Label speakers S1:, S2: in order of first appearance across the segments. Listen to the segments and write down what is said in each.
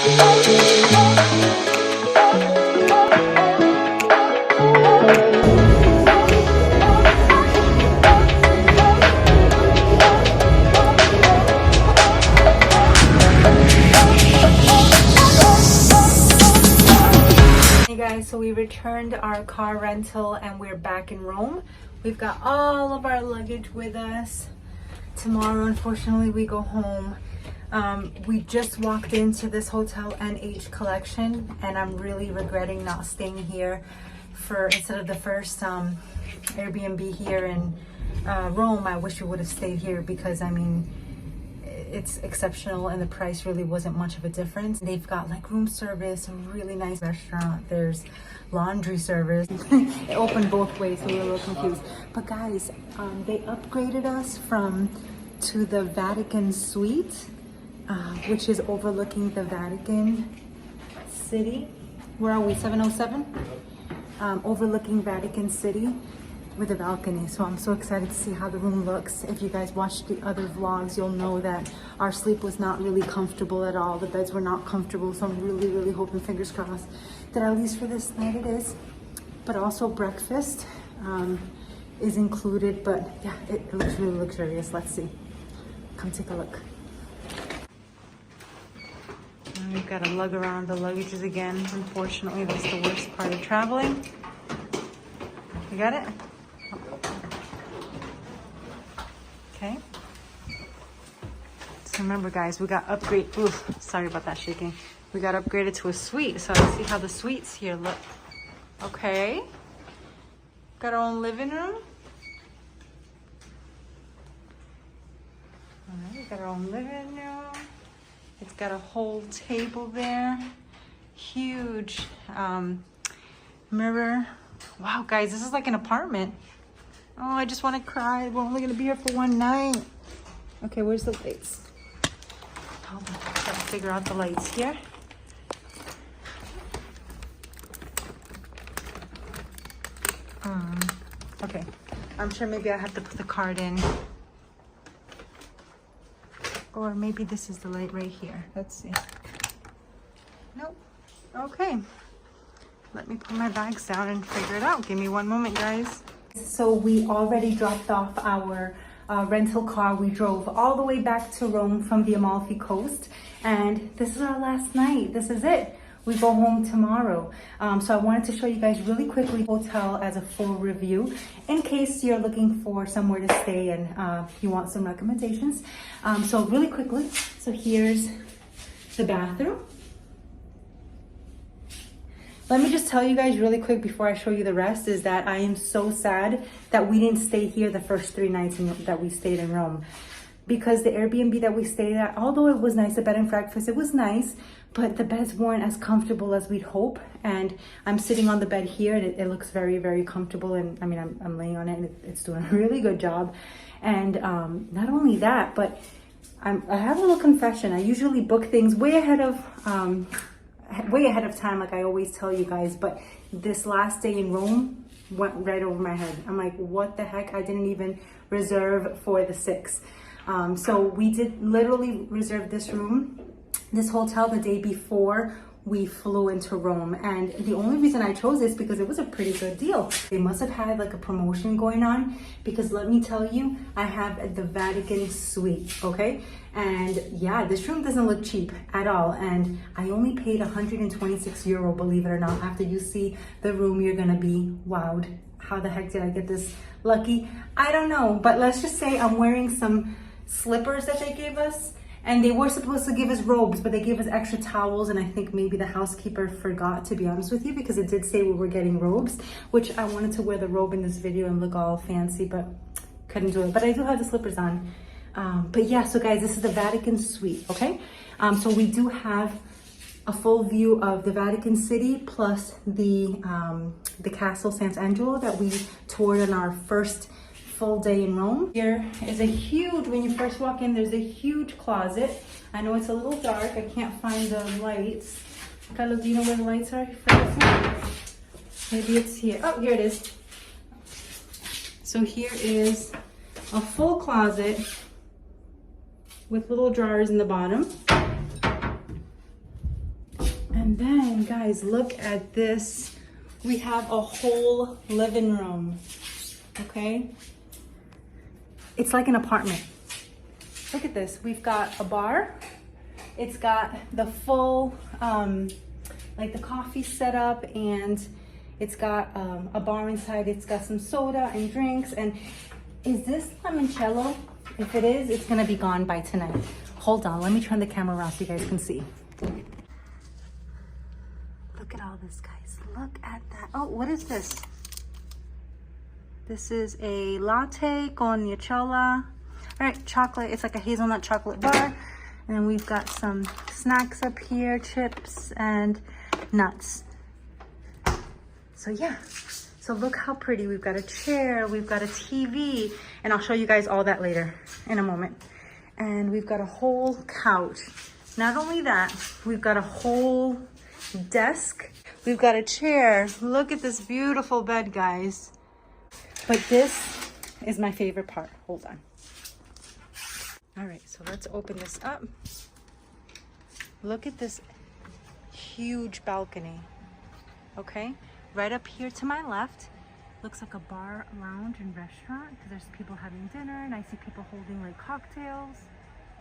S1: So we returned our car rental and we're back in Rome. We've got all of our luggage with us. Tomorrow, unfortunately, we go home. We just walked into this hotel NH Collection and I'm really regretting not staying here instead of the first Airbnb here in Rome. I wish we would have stayed here because I mean, it's exceptional and the price really wasn't much of a difference. They've got like room service, a really nice restaurant. There's laundry service. It opened both ways, so we were a little confused. But guys, they upgraded us to the Vatican suite, which is overlooking the Vatican City. Where are we? 707? Overlooking Vatican City with a balcony. So I'm so excited to see how the room looks. If you guys watched the other vlogs, you'll know that our sleep was not really comfortable at all. The beds were not comfortable. So I'm really, really hoping, fingers crossed, that at least for this night it is. But also breakfast is included. But yeah, it looks really luxurious. Let's see. Come take a look. And we've got to lug around the luggages again. Unfortunately, that's the worst part of traveling. You got it? Okay. So remember guys, we got upgraded. Oof, sorry about that shaking. We got upgraded to a suite. So let's see how the suites here look. Okay. Got our own living room. All right, we got our own living room. It's got a whole table there. Huge mirror. Wow, guys, this is like an apartment. Oh, I just want to cry. We're only going to be here for one night. Okay, where's the lights? Hold on, I gotta figure out the lights here. Okay, I'm sure maybe I have to put the card in. Or maybe this is the light right here. Let's see. Nope. Okay. Let me put my bags down and figure it out. Give me one moment, guys. So we already dropped off our rental car. We drove all the way back to Rome from the Amalfi Coast. And this is our last night. This is it. We go home tomorrow. So I wanted to show you guys really quickly hotel as a full review in case you're looking for somewhere to stay and you want some recommendations. So really quickly, so here's the bathroom. Let me just tell you guys really quick before I show you the rest is that I am so sad that we didn't stay here the first 3 nights that we stayed in Rome. Because the Airbnb that we stayed at, although it was nice, the bed and breakfast, it was nice, but the beds weren't as comfortable as we'd hope. And I'm sitting on the bed here and it looks very, very comfortable. And I mean, I'm laying on it and it's doing a really good job. And not only that, but I have a little confession. I usually book things way ahead of time, like I always tell you guys, but this last day in Rome went right over my head. I'm like, what the heck? I didn't even reserve for the 6th. So we did literally reserve this hotel the day before we flew into Rome. And the only reason I chose this because it was a pretty good deal. They must have had like a promotion going on because let me tell you, I have the Vatican suite, okay? And yeah, this room doesn't look cheap at all. And I only paid 126 euro, believe it or not. After you see the room, you're gonna be wowed. How the heck did I get this lucky? I don't know, but let's just say I'm wearing some slippers that they gave us. And they were supposed to give us robes, but they gave us extra towels. And I think maybe the housekeeper forgot, to be honest with you, because it did say we were getting robes, which I wanted to wear the robe in this video and look all fancy, but couldn't do it. But I do have the slippers on. But yeah, so guys, this is the Vatican suite, okay? So we do have a full view of the Vatican City plus the Castle Sant'Angelo that we toured on our first full day in Rome. Here is a huge, when you first walk in, there's a huge closet. I know it's a little dark. I can't find the lights. Carlo, do you know where the lights are for this one? Maybe it's here. Oh, here it is. So here is a full closet with little drawers in the bottom. And then guys, look at this. We have a whole living room, okay? It's like an apartment. Look at this. We've got a bar. It's got the full, like the coffee setup, and it's got a bar inside. It's got some soda and drinks. And is this limoncello? If it is, it's gonna be gone by tonight. Hold on, let me turn the camera around so you guys can see. Look at all this, guys. Look at that. Oh, what is this? This is a latte con limoncello. All right, chocolate. It's like a hazelnut chocolate bar. And then we've got some snacks up here, chips and nuts. So yeah, so look how pretty. We've got a chair, we've got a TV, and I'll show you guys all that later in a moment. And we've got a whole couch. Not only that, we've got a whole desk. We've got a chair. Look at this beautiful bed, guys. But this is my favorite part. Hold on. All right, so let's open this up. Look at this huge balcony, okay? Right up here to my left, looks like a bar, lounge, and restaurant, because there's people having dinner, and I see people holding like cocktails.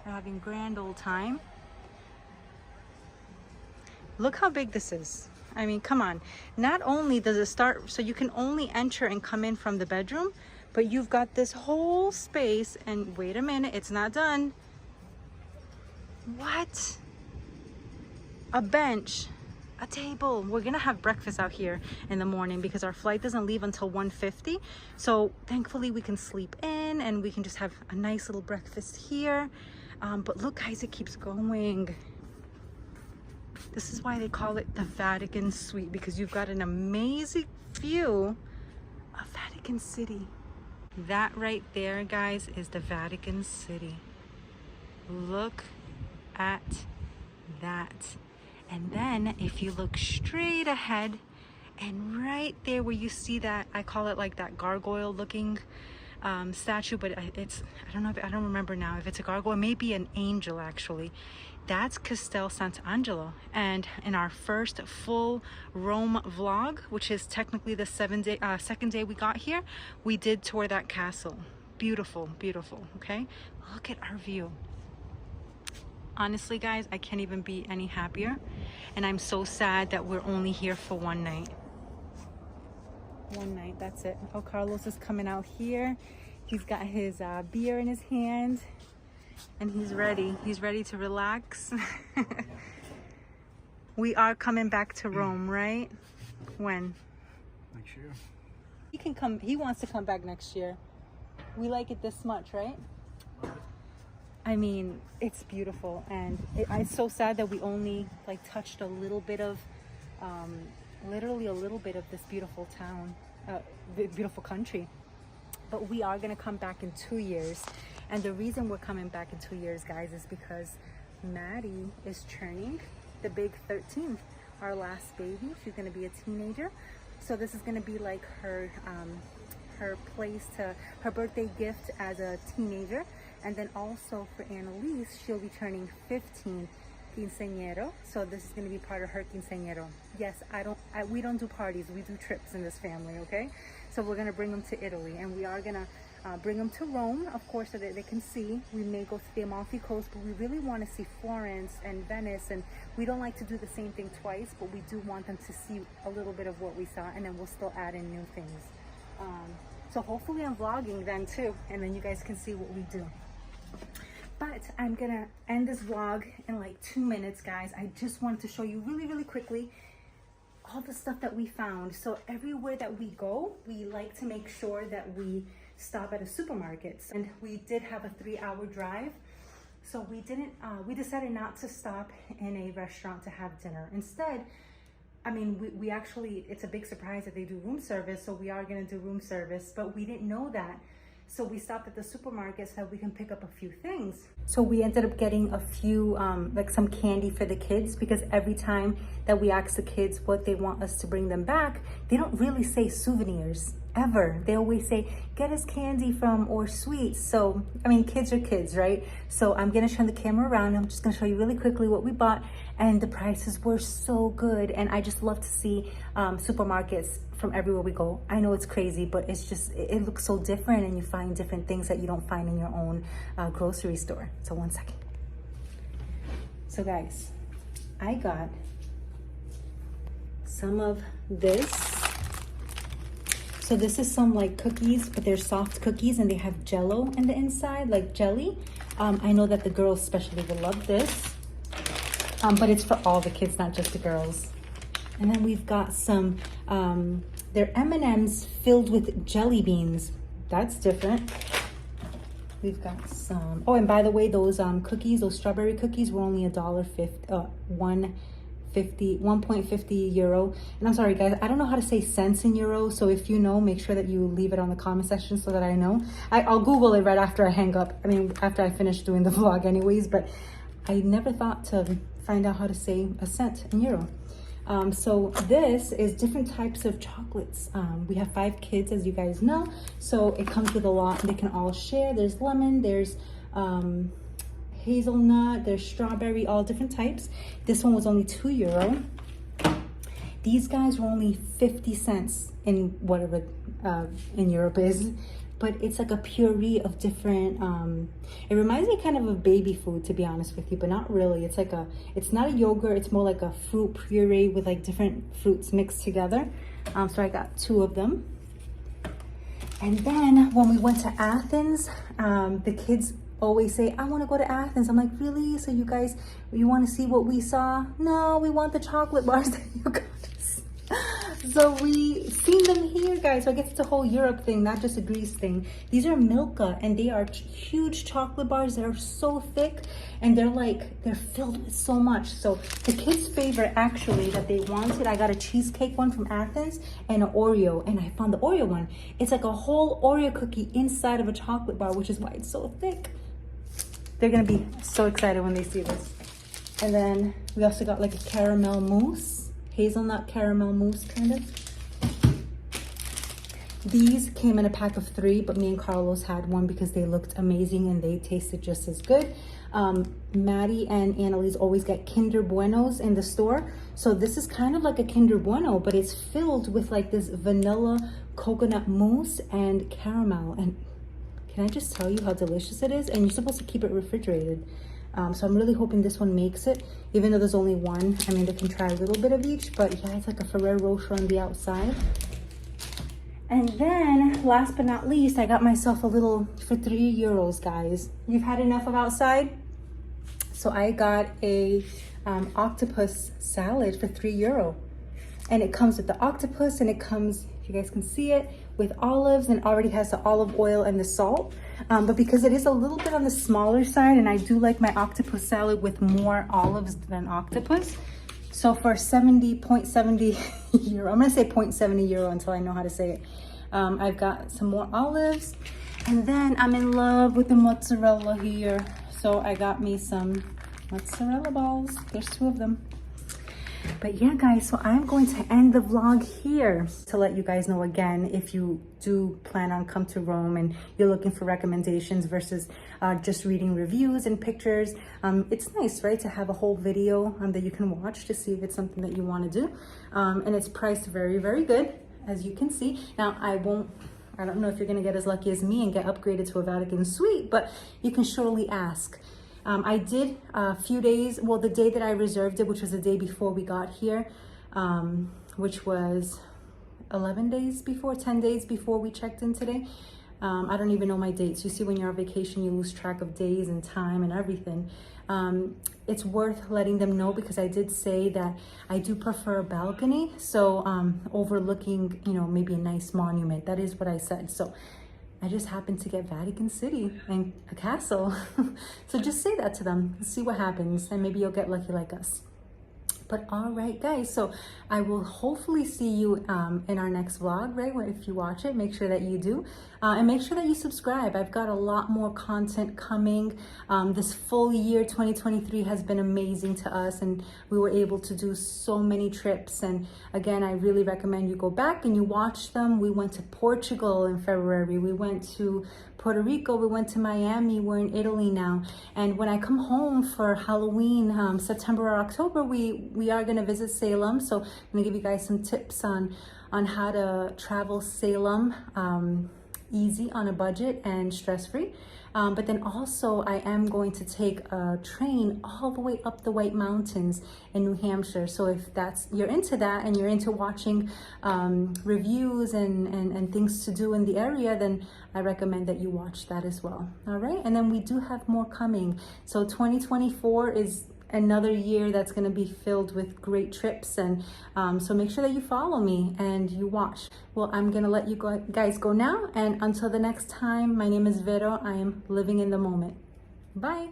S1: They're having grand old time. Look how big this is. I mean, come on. Not only does it start, so you can only enter and come in from the bedroom, but you've got this whole space, and wait a minute, it's not done. What? A bench, a table. We're gonna have breakfast out here in the morning because our flight doesn't leave until 1:50. So thankfully we can sleep in and we can just have a nice little breakfast here. But look, guys, it keeps going. This is why they call it the Vatican Suite, because you've got an amazing view of Vatican City. That right there, guys, is the Vatican City. Look at that. And then if you look straight ahead, and right there where you see that, I call it like that gargoyle looking statue, but it's, I don't know, I don't remember now if it's a gargoyle, maybe an angel actually. That's Castel Sant'Angelo. And in our first full Rome vlog, which is technically the second day we got here, we did tour that castle. Beautiful, beautiful, okay? Look at our view. Honestly, guys, I can't even be any happier. And I'm so sad that we're only here for one night. One night, that's it. Oh, Carlos is coming out here. He's got his beer in his hand. And he's ready. He's ready to relax. We are coming back to Rome, right? When?
S2: Next year.
S1: He can come. He wants to come back next year. We like it this much, right? I mean, it's beautiful, and it's so sad that we only like touched a little bit of, literally a little bit of this beautiful town, beautiful country. But we are gonna come back in 2 years. And the reason we're coming back in 2 years, guys, is because Maddie is turning the big 13, our last baby. She's gonna be a teenager. So this is gonna be like her her birthday gift as a teenager. And then also for Annalise, she'll be turning 15, quinceañero. So this is gonna be part of her quinceañero. Yes, we don't do parties, we do trips in this family, okay? So we're gonna bring them to Italy, and we are gonna bring them to Rome, of course, so that they can see. We may go to the Amalfi Coast, but we really want to see Florence and Venice, and we don't like to do the same thing twice, but we do want them to see a little bit of what we saw, and then we'll still add in new things. So hopefully I'm vlogging then too, and then you guys can see what we do. But I'm gonna end this vlog in like 2 minutes, guys. I just wanted to show you really, really quickly all the stuff that we found. So everywhere that we go, we like to make sure that we stop at a supermarket. And we did have a 3-hour drive. So we decided not to stop in a restaurant to have dinner. Instead, I mean, we actually, it's a big surprise that they do room service. So we are gonna do room service, but we didn't know that. So we stopped at the supermarket so that we can pick up a few things. So we ended up getting a few, like some candy for the kids, because every time that we ask the kids what they want us to bring them back, they don't really say souvenirs. ever. They always say, get us candy from or sweets. So, I mean, kids are kids, right? So I'm gonna turn the camera around. I'm just gonna show you really quickly what we bought, and the prices were so good. And I just love to see supermarkets from everywhere we go. I know it's crazy, but it's just, it looks so different, and you find different things that you don't find in your own grocery store. So one second. So guys, I got some of this. So this is some like cookies, but they're soft cookies and they have jello in the inside, like jelly. I know that the girls especially will love this, but it's for all the kids, not just the girls. And then we've got some, they're M&Ms filled with jelly beans. That's different. We've got some, oh, and by the way, those cookies, those strawberry cookies were only $1.50 euro. And I'm sorry guys, I don't know how to say cents in euro, so if you know, make sure that you leave it on the comment section so that I know. I'll Google it right after I hang up, I mean after I finish doing the vlog anyways, but I never thought to find out how to say a cent in euro. So this is different types of chocolates. We have 5 kids, as you guys know, so it comes with a lot. They can all share. There's lemon, there's hazelnut, there's strawberry, all different types. This one was only €2. These guys were only 50 cents in whatever in Europe is, but it's like a puree of different, it reminds me kind of baby food, to be honest with you, but not really. It's like it's not a yogurt, it's more like a fruit puree with like different fruits mixed together. So I got 2 of them. And then when we went to Athens, the kids always say, I want to go to Athens. I'm like, really? So you guys, you want to see what we saw? No, we want the chocolate bars that you got us. So we seen them here, guys. So I guess it's a whole Europe thing, not just a Greece thing. These are Milka, and they are huge chocolate bars. They're so thick, and they're filled with so much. So the kids' favorite, actually, that they wanted, I got a cheesecake one from Athens and an Oreo, and I found the Oreo one. It's like a whole Oreo cookie inside of a chocolate bar, which is why it's so thick. They're gonna be so excited when they see this. And then we also got like a caramel mousse, hazelnut caramel mousse kind of. These came in a pack of 3, but me and Carlos had one because they looked amazing and they tasted just as good. Maddie and Annalise always get Kinder Buenos in the store. So this is kind of like a Kinder Bueno, but it's filled with like this vanilla coconut mousse and caramel. And can I just tell you how delicious it is? And you're supposed to keep it refrigerated. So I'm really hoping this one makes it, even though there's only one. I mean, they can try a little bit of each, but yeah, it's like a Ferrero Rocher on the outside. And then, last but not least, I got myself a little for €3, guys. You've had enough of outside? So I got a octopus salad for €3. And it comes with the octopus, and it comes, if you guys can see it, with olives, and already has the olive oil and the salt. But because it is a little bit on the smaller side, and I do like my octopus salad with more olives than octopus. So for 70.70 euro, I'm gonna say 0.70 euro until I know how to say it. I've got some more olives, and then I'm in love with the mozzarella here. So I got me some mozzarella balls. There's 2 of them. But yeah, guys, so I'm going to end the vlog here to let you guys know again, if you do plan on come to Rome and you're looking for recommendations versus just reading reviews and pictures, it's nice, right, to have a whole video that you can watch to see if it's something that you want to do. And it's priced very, very good, as you can see. Now, I don't know if you're going to get as lucky as me and get upgraded to a Vatican suite, but you can surely ask. I did a few days, well, the day that I reserved it, which was the day before we got here, which was 10 days before we checked in today. I don't even know my dates. You see, when you're on vacation, you lose track of days and time and everything. It's worth letting them know, because I did say that I do prefer a balcony. So overlooking, you know, maybe a nice monument. That is what I said. So I just happened to get Vatican City and a castle. So just say that to them, see what happens, and maybe you'll get lucky like us. But all right, guys, so I will hopefully see you in our next vlog, right? If you watch it, make sure that you do. And make sure that you subscribe. I've got a lot more content coming. This full year, 2023, has been amazing to us, and we were able to do so many trips. And again, I really recommend you go back and you watch them. We went to Portugal in February. We went to Puerto Rico. We went to Miami. We're in Italy now. And when I come home for Halloween, September or October, we are going to visit Salem. So I'm going to give you guys some tips on how to travel Salem easy on a budget and stress-free. But then also I am going to take a train all the way up the White Mountains in New Hampshire. So if you're into that and you're into watching reviews and things to do in the area, then I recommend that you watch that as well. All right, and then we do have more coming. So 2024 is another year that's going to be filled with great trips, and so make sure that you follow me and you watch. Well, I'm going to let you guys go now, and until the next time, my name is Vero. I am living in the moment. Bye.